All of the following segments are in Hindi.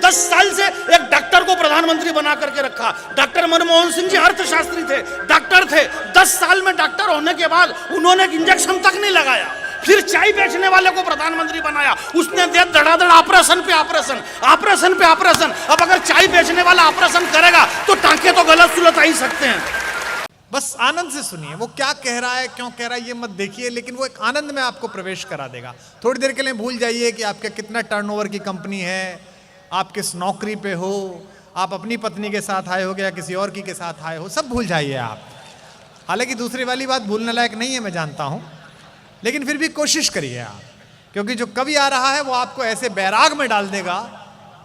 10 साल से एक डॉक्टर को प्रधानमंत्री बना करके रखा। डॉक्टर मनमोहन सिंह जी अर्थशास्त्री थे, डॉक्टर थे। 10 साल में डॉक्टर होने के बाद उन्होंने एक इंजेक्शन तक नहीं लगाया। फिर चाय बेचने वाले को प्रधानमंत्री बनाया, उसने दिया धड़ाधड़ ऑपरेशन पे ऑपरेशन, ऑपरेशन पे ऑपरेशन। अब अगर चाय बेचने वाला ऑपरेशन करेगा तो टांके तो गलत सुलझ ही सकते हैं। बस आनंद से सुनिए, वो क्या कह रहा है, क्यों कह रहा है, ये मत देखिए, लेकिन वो एक आनंद में आपको प्रवेश करा देगा। थोड़ी देर के लिए भूल जाइए कि आपके कितना टर्नओवर की कंपनी है, आप किस नौकरी पे हो, आप अपनी पत्नी के साथ आए हो या किसी और की के साथ आए हो, सब भूल जाइए आप। हालांकि दूसरी वाली बात भूलने लायक नहीं है, मैं जानता हूं, लेकिन फिर भी कोशिश करिए आप, क्योंकि जो कवि आ रहा है वो आपको ऐसे बैराग में डाल देगा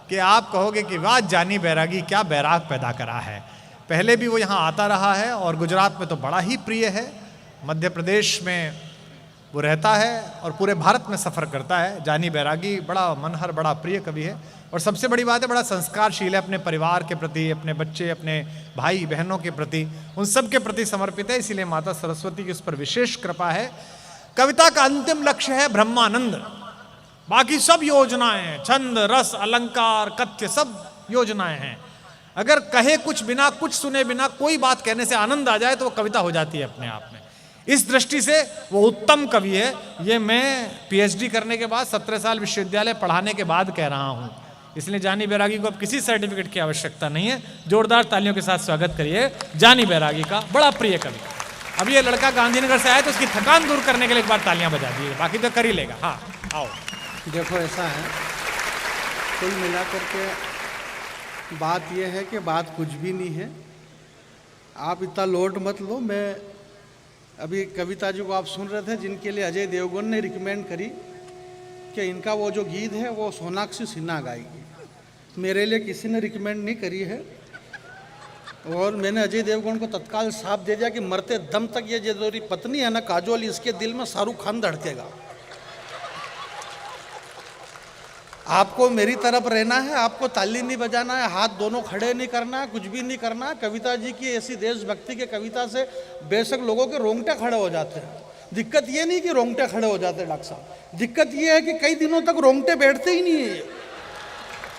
कि आप कहोगे कि वाह जानी बैरागी, क्या बैराग पैदा करा है। पहले भी वो यहाँ आता रहा है और गुजरात में तो बड़ा ही प्रिय है, मध्य प्रदेश में वो रहता है और पूरे भारत में सफ़र करता है। जानी बैरागी बड़ा मनहर, बड़ा प्रिय कवि है और सबसे बड़ी बात है बड़ा संस्कारशील है, अपने परिवार के प्रति, अपने बच्चे, अपने भाई बहनों के प्रति, उन सब के प्रति समर्पित है। इसीलिए माता सरस्वती की उस पर विशेष कृपा है। कविता का अंतिम लक्ष्य है ब्रह्मानंद, बाकी सब योजनाएं हैं, छंद रस अलंकार कथ्य सब योजनाएं हैं। अगर कहे कुछ बिना, कुछ सुने बिना, कोई बात कहने से आनंद आ जाए तो वो कविता हो जाती है अपने आप में। इस दृष्टि से वो उत्तम कवि है। ये मैं पीएचडी करने के बाद 17 साल विश्वविद्यालय पढ़ाने के बाद कह रहा हूँ, इसलिए जानी बैरागी को अब किसी सर्टिफिकेट की आवश्यकता नहीं है। जोरदार तालियों के साथ स्वागत करिए जानी बैरागी का, बड़ा प्रिय कवि। अब ये लड़का गांधीनगर से आया तो उसकी थकान दूर करने के लिए एक बार तालियां बजा दीजिए, बाकी तो कर ही लेगा। हाँ आओ। देखो ऐसा है, कुल मिलाकर के बात यह है कि बात कुछ भी नहीं है। आप इतना लोड मत लो। मैं अभी कविता जी को आप सुन रहे थे, जिनके लिए अजय देवगन ने रिकमेंड करी कि इनका वो जो गीत है वो सोनाक्षी सिन्हा गाएगी। मेरे लिए किसी ने रिकमेंड नहीं करी है और मैंने अजय देवगन को तत्काल साफ दे दिया कि मरते दम तक ये जो मेरी पत्नी है ना काजोल, इसके दिल में शाहरुख खान धड़केगा। आपको मेरी तरफ रहना है, आपको ताली नहीं बजाना है, हाथ दोनों खड़े नहीं करना है, कुछ भी नहीं करना है। कविता जी की ऐसी देशभक्ति के कविता से बेशक लोगों के रोंगटे खड़े हो जाते हैं। दिक्कत ये नहीं कि रोंगटे खड़े हो जाते डॉक्टर साहब, दिक्कत ये है कि कई दिनों तक रोंगटे बैठते ही नहीं है।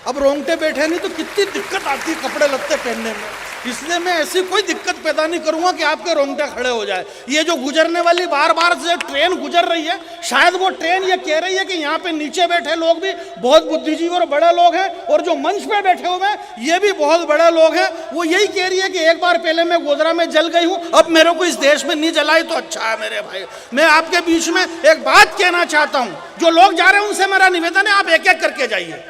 अब रोंगटे बैठे नहीं तो कितनी दिक्कत आती है कपड़े लत्ते पहनने में। इसलिए मैं ऐसी कोई दिक्कत पैदा नहीं करूंगा कि आपके रोंगटे खड़े हो जाए। ये जो गुजरने वाली बार बार से ट्रेन गुजर रही है, शायद वो ट्रेन ये कह रही है कि यहाँ पे नीचे बैठे लोग भी बहुत बुद्धिजीवी और बड़े लोग हैं और जो मंच पे बैठे हुए हैं ये भी बहुत बड़े लोग हैं। वो यही कह रही है कि एक बार पहले मैं गोधरा में जल गई हूँ, अब मेरे को इस देश में नहीं जलाई तो अच्छा है। मेरे भाई, मैं आपके बीच में एक बात कहना चाहता हूँ। जो लोग जा रहे हैं उनसे मेरा निवेदन है, आप एक एक करके जाइए।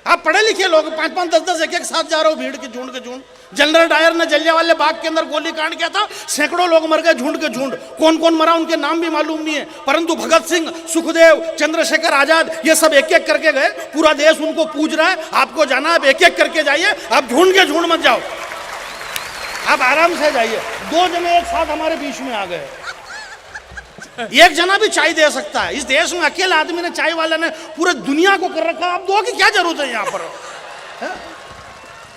आप पढ़े लिखे लोग 5-5, 10-10 एक साथ जा रहे हो, भीड़ के झुंड के झुंड। जनरल डायर ने जलियांवाला बाग के अंदर गोली कांड किया था, सैकड़ों लोग मर गए झुंड के झुंड। कौन कौन मरा उनके नाम भी मालूम नहीं है, परंतु भगत सिंह, सुखदेव, चंद्रशेखर आजाद ये सब एक एक करके गए। पूरा देश उनको पूज रहा है। आपको जाना, आप एक एक करके जाइए, आप झुंड के झुंड मत जाओ, आप आराम से जाइए। 2 जने एक साथ हमारे बीच में आ गए, एक जना भी चाय दे सकता है। इस देश में अकेले आदमी ने, चाय वाला ने पूरे दुनिया को कर रखा। आप दो की क्या जरूरत है यहाँ पर?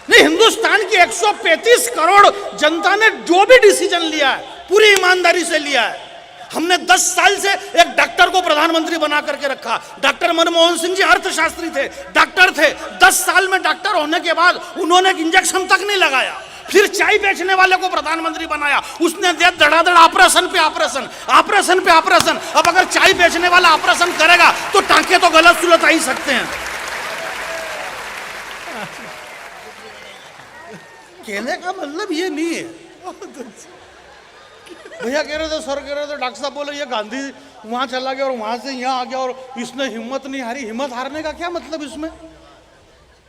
नहीं, हिंदुस्तान की 135 करोड़ जनता ने जो भी डिसीजन लिया है पूरी ईमानदारी से लिया है। हमने 10 साल से एक डॉक्टर को प्रधानमंत्री बना करके रखा। डॉक्टर मनमोहन सिंह जी अर्थशास्त्री थे, डॉक्टर थे। 10 साल में डॉक्टर होने के बाद उन्होंने एक इंजेक्शन तक नहीं लगाया। फिर चाय बेचने वाले को प्रधानमंत्री बनाया, उसने दिया धड़ाधड़ ऑपरेशन पे ऑपरेशन, ऑपरेशन पे ऑपरेशन। अब अगर चाय बेचने वाला ऑपरेशन करेगा तो टांके तो गलत सुलझ ही सकते हैं। कहने का मतलब ये नहीं है। भैया कह रहे थे, सर कह रहे थे, डॉक्टर साहब बोले ये गांधी वहां चला गया और वहां से यहाँ आ गया और इसने हिम्मत नहीं हारी। हिम्मत हारने का क्या मतलब इसमें?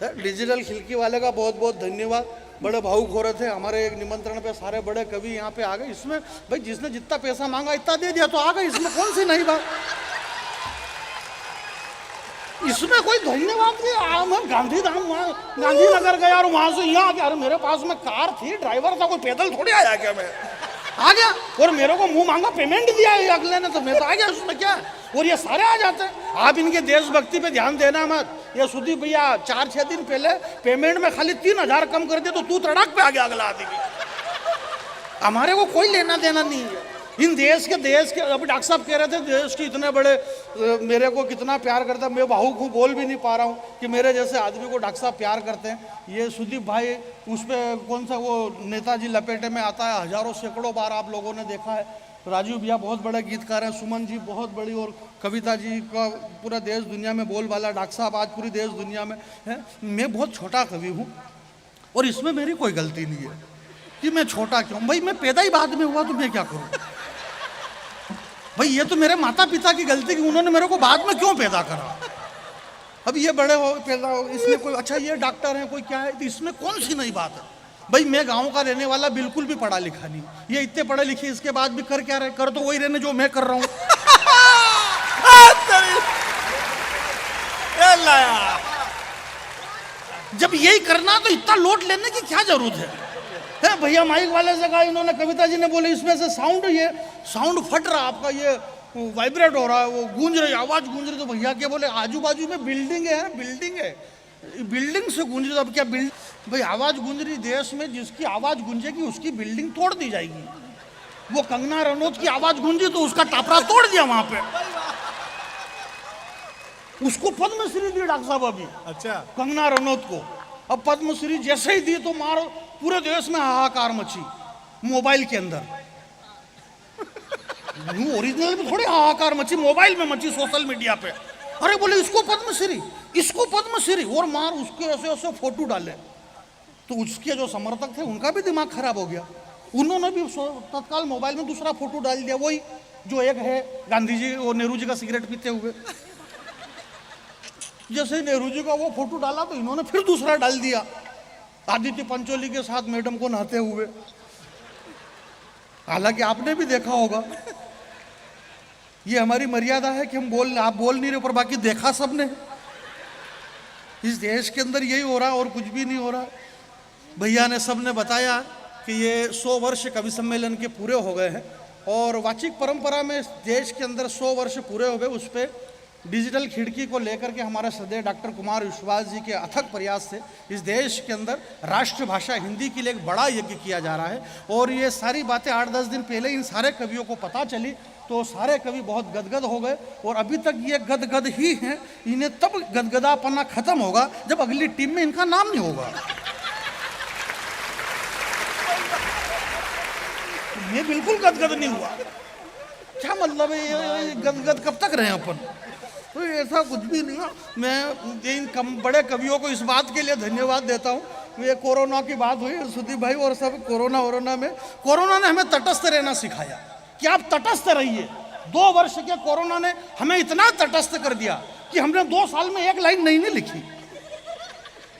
डिजिटल खिलकी वाले का बहुत बहुत धन्यवाद। बड़े भावुक हो रहे थे, हमारे एक निमंत्रण पे सारे बड़े कवि यहाँ पे आ गए। इसमें भाई जिसने जितना पैसा मांगा इतना दे दिया तो आ गए, इसमें कौन सी नई बात? इसमें कोई धन्यवाद नहीं। मैं गांधीनगर गया और वहां से यहाँ आ गया। अरे मेरे पास में कार थी, ड्राइवर था, कोई पैदल थोड़ी आया क्या? मैं आ गया और मेरे को मुंह मांगा पेमेंट दिया है अगले ने, तो मैं तो आ गया। उसमें क्या? और ये सारे आ जाते हैं। आप इनके देशभक्ति पे ध्यान देना मत। ये सुदीप भैया 4-6 दिन पहले पेमेंट में खाली 3000 कम कर दिया तो तू तड़ाक पे आ गया अगला आदमी। हमारे को कोई लेना देना नहीं है। इन देश के अभी डॉक्टर साहब कह रहे थे देश के इतने बड़े मेरे को कितना प्यार करता है, मैं बाहू को बोल भी नहीं पा रहा हूँ कि मेरे जैसे आदमी को डॉक्टर साहब प्यार करते हैं। ये सुदीप भाई उस पर कौन सा वो नेताजी लपेटे में आता है, हजारों सैकड़ों बार आप लोगों ने देखा है। राजीव भैया बहुत बड़े गीतकार हैं, सुमन जी बहुत बड़ी, और कविता जी का पूरा देश दुनिया में बोलबाला, डॉक्टर साहब आज पूरी देश दुनिया में है। मैं बहुत छोटा कवि हूँ और इसमें मेरी कोई गलती नहीं है कि मैं छोटा क्यों। भाई मैं पैदा ही बाद में हुआ तो मैं क्या करूँ भाई, ये तो मेरे माता पिता की गलती कि उन्होंने मेरे को बाद में क्यों पैदा करा। अब ये बड़े हो पैदा हो, इसमें कोई अच्छा ये डॉक्टर है कोई क्या है, तो इसमें कौन सी नई बात है। भाई मैं गांव का रहने वाला, बिल्कुल भी पढ़ा लिखा नहीं, ये इतने पढ़े लिखे इसके बाद भी कर क्या रहे, कर तो वही रहने जो मैं कर रहा हूँ। जब यही करना तो इतना लोड लेने की क्या जरूरत है भैया। माइक वाले से कहा, इन्होंने कविता जी ने बोले इसमें से साउंड फट रहा आपका, ये वाइब्रेट हो रहा है, वो गूंज रही आवाज गूंज रही। तो भैया क्या बोले, आजू बाजू में बिल्डिंग है, बिल्डिंग से गूंज रही। तो अब क्या भाई आवाज गूंज रही देश में, जिसकी आवाज गूंजेगी उसकी बिल्डिंग तोड़ दी जाएगी। वो कंगना रनौत की आवाज गूंजी तो उसका टापरा तोड़ दिया वहां पे, उसको पद्मश्री दी डॉक्टर साहब अभी। अच्छा, कंगना रनौत को अब पद्मश्री जैसे ही दी तो मारो पूरे देश में हाहाकार मची। मोबाइल के अंदर ओरिजिनल में थोड़ी हाहाकार मची, मोबाइल में मची, सोशल मीडिया पे। अरे बोले इसको पद्मश्री और मार उसके ऐसे ऐसे फोटो डाले। तो उसके जो समर्थक थे उनका भी दिमाग खराब हो गया, उन्होंने भी तत्काल मोबाइल में दूसरा फोटो डाल दिया, वही जो एक है गांधी जी और नेहरू जी का सिगरेट पीते हुए। जैसे ही नेहरू जी का वो फोटो डाला तो इन्होंने फिर दूसरा डाल दिया, आदित्य पंचोली के साथ मैडम को नहाते हुए। हालांकि आपने भी देखा होगा, ये हमारी मर्यादा है कि आप बोल नहीं रहे पर बाकी देखा सबने। इस देश के अंदर यही हो रहा और कुछ भी नहीं हो रहा। भैया ने सबने बताया कि ये 100 वर्ष कवि सम्मेलन के पूरे हो गए हैं और वाचिक परंपरा में देश के अंदर 100 वर्ष पूरे हो गए। उस पर डिजिटल खिड़की को लेकर के हमारे श्रद्धेय डॉक्टर कुमार विश्वास जी के अथक प्रयास से इस देश के अंदर राष्ट्रभाषा हिंदी के लिए एक बड़ा यज्ञ किया जा रहा है। और ये सारी बातें 8-10 दिन पहले इन सारे कवियों को पता चली तो सारे कवि बहुत गदगद हो गए और अभी तक ये गदगद ही हैं। इन्हें तब गदगदापना खत्म होगा जब अगली टीम में इनका नाम नहीं होगा। ये बिल्कुल गदगद नहीं हुआ, क्या मतलब है ये गदगद कब तक रहे अपन। तो ऐसा कुछ भी नहीं है। मैं इन बड़े कवियों को इस बात के लिए धन्यवाद देता हूँ। ये कोरोना की बात हुई सुदीप भाई और सब, कोरोना ने हमें तटस्थ रहना सिखाया कि आप तटस्थ रहिए। 2 वर्ष के कोरोना ने हमें इतना तटस्थ कर दिया कि हमने 2 साल में एक लाइन नहीं लिखी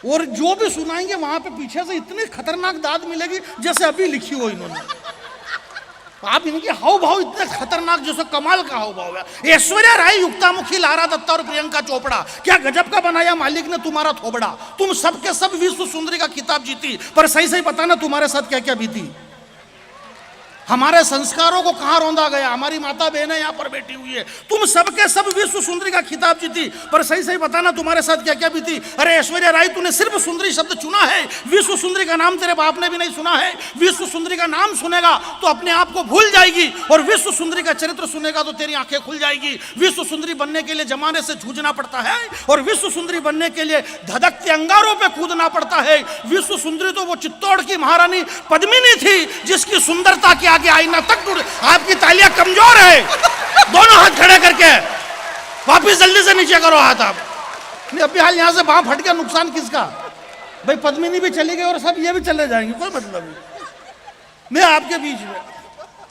और जो भी सुनाएंगे वहां पे पीछे से इतनी खतरनाक दाद मिलेगी जैसे अभी लिखी हो इन्होंने। आप इनके हाव भाव इतने खतरनाक, जैसे कमाल का हाव भाव है। ऐश्वर्या राय, युक्तामुखी, लारा दत्ता और प्रियंका चोपड़ा, क्या गजब का बनाया मालिक ने तुम्हारा थोबड़ा। तुम सबके सब विश्व सुंदरी का खिताब जीती, पर सही सही बताना तुम्हारे साथ क्या क्या बीती। हमारे संस्कारों को कहां रौंदा गया। हमारी माता बहनें यहाँ पर बैठी हुई है, तुम सबके सब विश्व सुंदरी का खिताब जीती, पर सही सही बताना तुम्हारे साथ क्या क्या बीती। अरे ऐश्वर्या राय, तूने सिर्फ सुंदरी शब्द चुना है, विश्व सुंदरी का नाम तेरे बाप ने भी नहीं सुना है। विश्व सुंदरी का नाम सुनेगा तो अपने आप को भूल जाएगी और विश्व सुंदरी का चरित्र सुनेगा तो तेरी आंखें खुल जाएगी। विश्व सुंदरी बनने के लिए जमाने से जूझना पड़ता है और विश्व सुंदरी बनने के लिए धधकते अंगारों पे कूदना पड़ता है। विश्व सुंदरी तो वो चित्तौड़ की महारानी पद्मिनी थी जिसकी सुंदरता के आगे आईना तक टूट। आपकी तालियां कमजोर है, दोनों हाथ खड़े करके वापिस जल्दी से नीचे करो हाथ। आप नहीं, अभी हाल यहां से बांह फट गया, नुकसान किसका भाई। पद्मिनी भी चली गई और सब ये भी चले जाएंगे, कोई मतलब नहीं। मैं आपके बीच में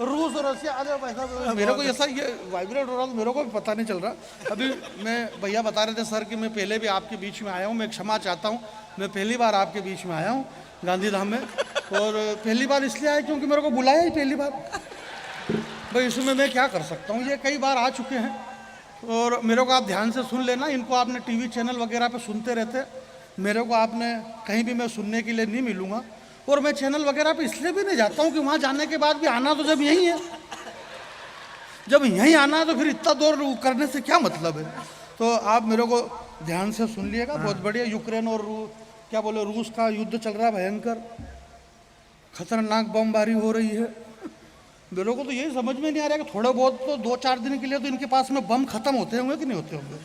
रूस और रशिया, अरे भाई साहब मेरे को ऐसा ये वाइब्रेट हो रहा था, मेरे को भी पता नहीं चल रहा। अभी मैं भैया बता रहे थे सर कि मैं पहले भी आपके बीच में आया हूँ, मैं क्षमा चाहता हूँ। मैं पहली बार आपके बीच में आया हूँ गांधीधाम में, और पहली बार इसलिए आया क्योंकि मेरे को बुलाया ही पहली बार। भाई इसमें मैं क्या कर सकता हूँ, ये कई बार आ चुके हैं और मेरे को आप ध्यान से सुन लेना। इनको आपने टीवी चैनल वगैरह पे सुनते रहते, मेरे को आपने कहीं भी मैं सुनने के लिए नहीं मिलूँगा। और मैं चैनल वगैरह पे इसलिए भी नहीं जाता हूँ कि वहाँ जाने के बाद भी आना तो जब यहीं है, जब यहीं आना है तो फिर इतना दूर करने से क्या मतलब है। तो आप मेरे को ध्यान से सुन लिएगा। बहुत बढ़िया। यूक्रेन और क्या बोले रूस का युद्ध चल रहा है, भयंकर खतरनाक बमबारी हो रही है। मेरे को तो यही समझ में नहीं आ रहा कि थोड़ा बहुत तो 2-4 दिन के लिए तो इनके पास में बम खत्म होते होंगे कि नहीं होते होंगे।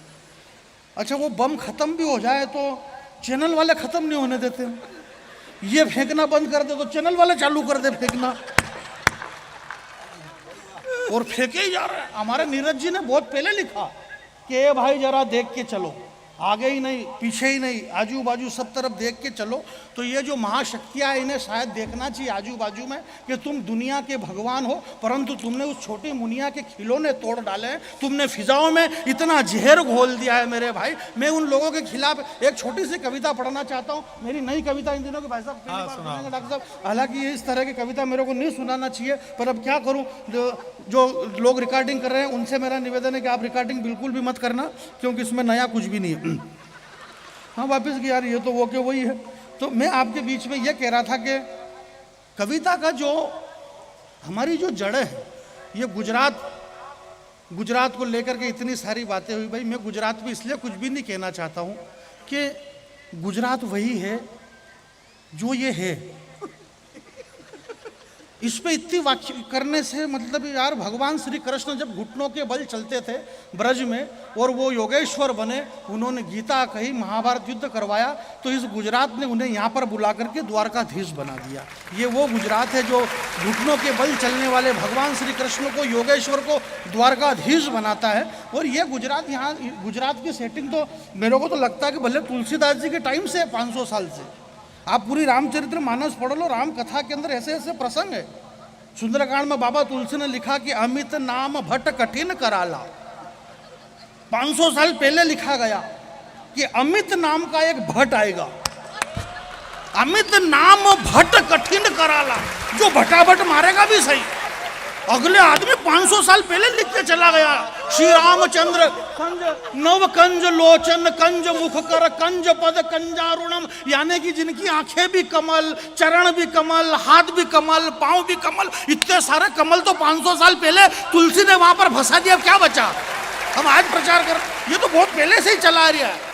अच्छा, वो बम खत्म भी हो जाए तो चैनल वाले खत्म नहीं होने देते, ये फेंकना बंद कर दे तो चैनल वाले चालू कर दे फेंकना, और फेंके ही जा रहे हैं। हमारे नीरज जी ने बहुत पहले लिखा कि ए भाई जरा देख के चलो, आगे ही नहीं पीछे ही नहीं, आजू बाजू सब तरफ देख के चलो। तो ये जो महाशक्तियाँ हैं इन्हें शायद देखना चाहिए आजू बाजू में कि तुम दुनिया के भगवान हो, परंतु तुमने उस छोटी मुनिया के खिलौने तोड़ डाले हैं, तुमने फिजाओं में इतना जहर घोल दिया है मेरे भाई। मैं उन लोगों के खिलाफ एक छोटी सी कविता पढ़ना चाहता हूँ, मेरी नई कविता इन दिनों के भाई साहब पहली बार सुनाएंगे डॉक्टर साहब। हालांकि ये इस तरह की कविता मेरे को नहीं सुनाना चाहिए, पर अब क्या करूँ, जो लोग रिकॉर्डिंग कर रहे हैं उनसे मेरा निवेदन है कि आप रिकॉर्डिंग बिल्कुल भी मत करना, क्योंकि इसमें नया कुछ भी नहीं है। हाँ वापस की यार, ये तो वो के वही है। तो मैं आपके बीच में ये कह रहा था कि कविता का जो हमारी जो जड़ है, ये गुजरात को लेकर के इतनी सारी बातें हुई। भाई मैं गुजरात में इसलिए कुछ भी नहीं कहना चाहता हूँ कि गुजरात वही है जो ये है। इस पे इतनी वाक्य करने से मतलब यार, भगवान श्री कृष्ण जब घुटनों के बल चलते थे ब्रज में और वो योगेश्वर बने, उन्होंने गीता कही, महाभारत युद्ध करवाया, तो इस गुजरात ने उन्हें यहाँ पर बुला करके द्वारकाधीश बना दिया। ये वो गुजरात है जो घुटनों के बल चलने वाले भगवान श्री कृष्ण को, योगेश्वर को द्वारकाधीश बनाता है। और ये गुजरात, यहाँ गुजरात की सेटिंग तो मेरे को तो लगता है कि भले तुलसीदास जी के टाइम से 500 साल से। आप पूरी रामचरित्र मानस पढ़ लो, राम कथा के अंदर ऐसे ऐसे प्रसंग है। सुंदरकांड में बाबा तुलसी ने लिखा कि अमित नाम भट्ट कठिन कराला। 500 साल पहले लिखा गया कि अमित नाम का एक भट्ट आएगा, अमित नाम भट्ट कठिन कराला, जो भटाभट मारेगा भी सही। अगले आदमी 500 साल पहले लिख के चला गया। श्री रामचंद्र कंज नव कंज लोचन कंज मुख कर कंज पद कंजारुणम, यानी कि जिनकी आंखें भी कमल, चरण भी कमल, हाथ भी कमल, पांव भी कमल, इतने सारे कमल तो 500 साल पहले तुलसी ने वहां पर फंसा दिया, क्या बचा। हम आज प्रचार कर, ये तो बहुत पहले से ही चला आ रहा है।